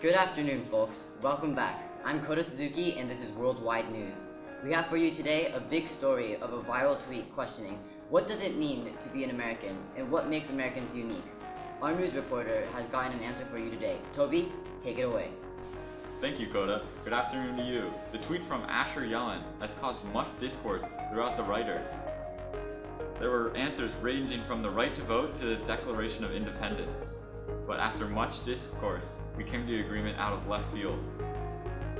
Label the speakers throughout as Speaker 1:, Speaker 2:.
Speaker 1: Good afternoon, folks. Welcome back. I'm Kota and this is Worldwide News. We have for you today a big story of a viral tweet questioning what does it mean to be an American and what makes Americans unique. Our news reporter has gotten an answer for you today. Toby, take it away.
Speaker 2: Thank you, Kota. Good afternoon to you. The tweet from Asher Yellen has caused much discord throughout the writers. There were answers ranging from the right to vote to the Declaration of Independence. But after much discourse, we came to agreement out of left field.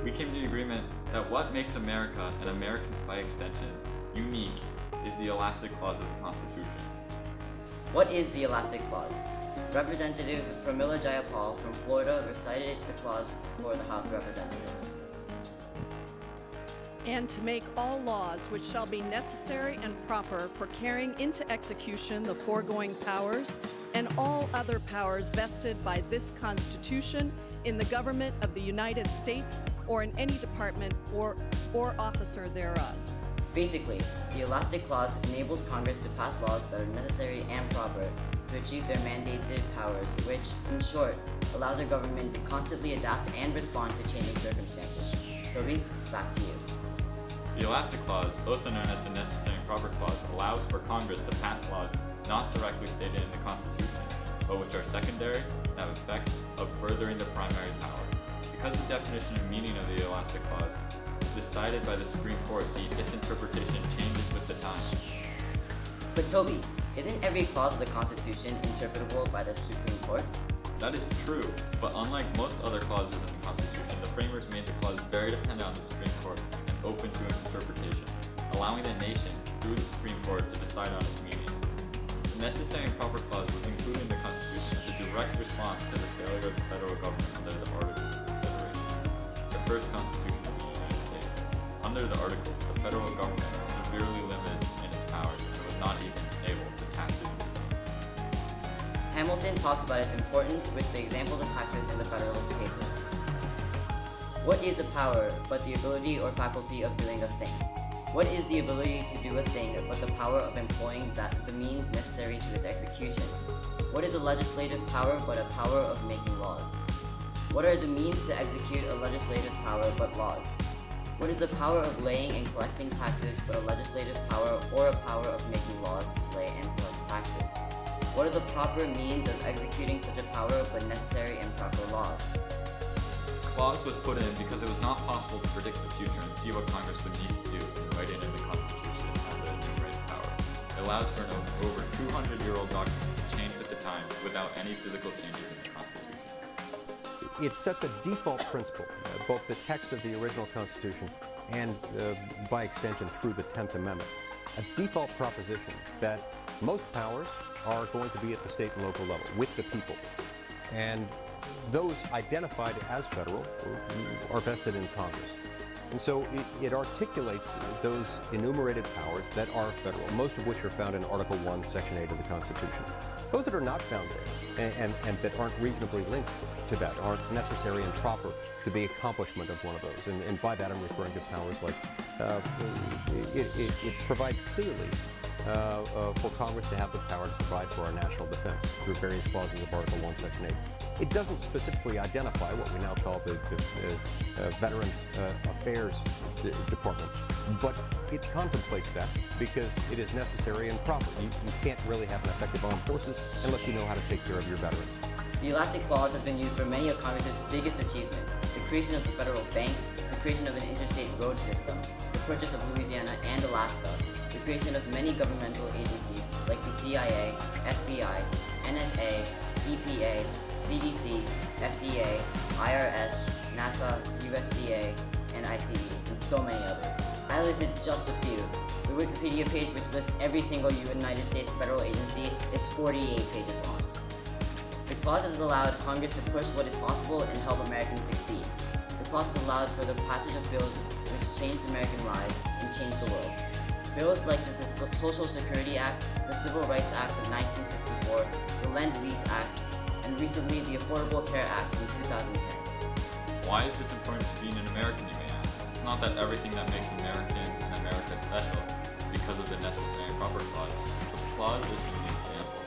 Speaker 2: We came to agreement that what makes America, and Americans by extension, unique is the elastic clause of the Constitution.
Speaker 1: What is the elastic clause? Representative Pramila Jayapal from Florida recited the clause for the House of Representatives.
Speaker 3: And to make all laws which shall be necessary and proper for carrying into execution the foregoing powers and all other powers vested by this Constitution in the government of the United States or in any department or officer thereof.
Speaker 1: Basically, the elastic clause enables Congress to pass laws that are necessary and proper to achieve their mandated powers, which, in short, allows our government to constantly adapt and respond to changing circumstances. Toby, back to you.
Speaker 2: The elastic clause, also known as the necessary and proper clause, allows for Congress to pass laws not directly stated in the Constitution, but which are secondary and have effect of furthering the primary power. Because the definition and meaning of the elastic clause is decided by the Supreme Court, its interpretation changes with the times.
Speaker 1: But Toby, isn't every clause of the Constitution interpretable by the Supreme Court?
Speaker 2: That is true, but unlike most other clauses in the Constitution, the framers made the clause very dependent on the Supreme Court and open to interpretation, allowing the nation, through the Supreme Court, to decide on its meaning. The necessary and proper clause was included in the Constitution as a direct response to the failure of the federal government under the Articles of Confederation, the first Constitution of the United States. Under the Articles, the federal government was severely limited in its powers and was not even able to tax its citizens.
Speaker 1: Hamilton talks about its importance with the examples of taxes in the Federalist Papers. What is a power but the ability or faculty of doing a thing? What is the ability to do a thing but the power of employing the means necessary to its execution? What is a legislative power but a power of making laws? What are the means to execute a legislative power but laws? What is the power of laying and collecting taxes but a legislative power or a power of making laws to lay and collect taxes? What are the proper means of executing such a power but necessary and proper laws?
Speaker 2: The clause was put in because it was not possible to predict the future and see what Congress would need to do in writing in the Constitution as a enumerated power. It allows for an over 200-year-old document to change with the times without any physical changes in the Constitution.
Speaker 4: It sets a default principle, both the text of the original Constitution and, by extension, through the 10th Amendment, a default proposition that most powers are going to be at the state and local level, with the people. And those identified as federal are vested in Congress. And so it articulates those enumerated powers that are federal, most of which are found in Article 1, Section 8 of the Constitution. Those that are not found there and that aren't reasonably linked to that aren't necessary and proper to the accomplishment of one of those. And by that I'm referring to powers like it provides clearly for Congress to have the power to provide for our national defense through various clauses of Article 1, Section 8. It doesn't specifically identify what we now call the Veterans Affairs Department, but it contemplates that because it is necessary and proper. You can't really have an effective armed forces unless you know how to take care of your veterans.
Speaker 1: The elastic clause has been used for many of Congress's biggest achievements: the creation of the federal bank, the creation of an interstate road system, the purchase of Louisiana and Alaska, the creation of many governmental agencies like the CIA, FBI, NSA, EPA, CDC, FDA, IRS, NASA, USDA, and ICE, and so many others. I listed just a few. The Wikipedia page, which lists every single United States federal agency, is 48 pages long. The clause has allowed Congress to push what is possible and help Americans succeed. The clause has allowed for the passage of bills which changed American lives and changed the world. Bills like the Social Security Act, the Civil Rights Act of 1964, the Lend-Lease Act, and recently the Affordable Care Act in 2010.
Speaker 2: Why is this important to being an American, you may ask? It's not that everything that makes Americans and America special because of the necessary and proper clause, but the clause is an example.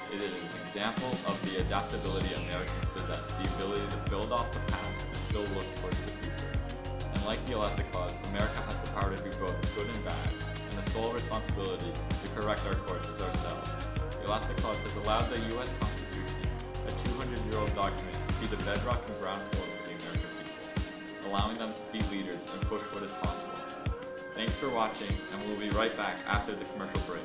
Speaker 2: It is an example of the adaptability Americans possess, the ability to build off the past and still look towards the future. And like the Alaska Clause, America has the power to do both good and bad, and the sole responsibility to correct our course is ourselves. The Alaska Clause has allowed the U.S. Constitution, a 200-year-old document, to be the bedrock and ground floor for the American people, allowing them to be leaders and push what is possible. Thanks for watching, and we'll be right back after the commercial break.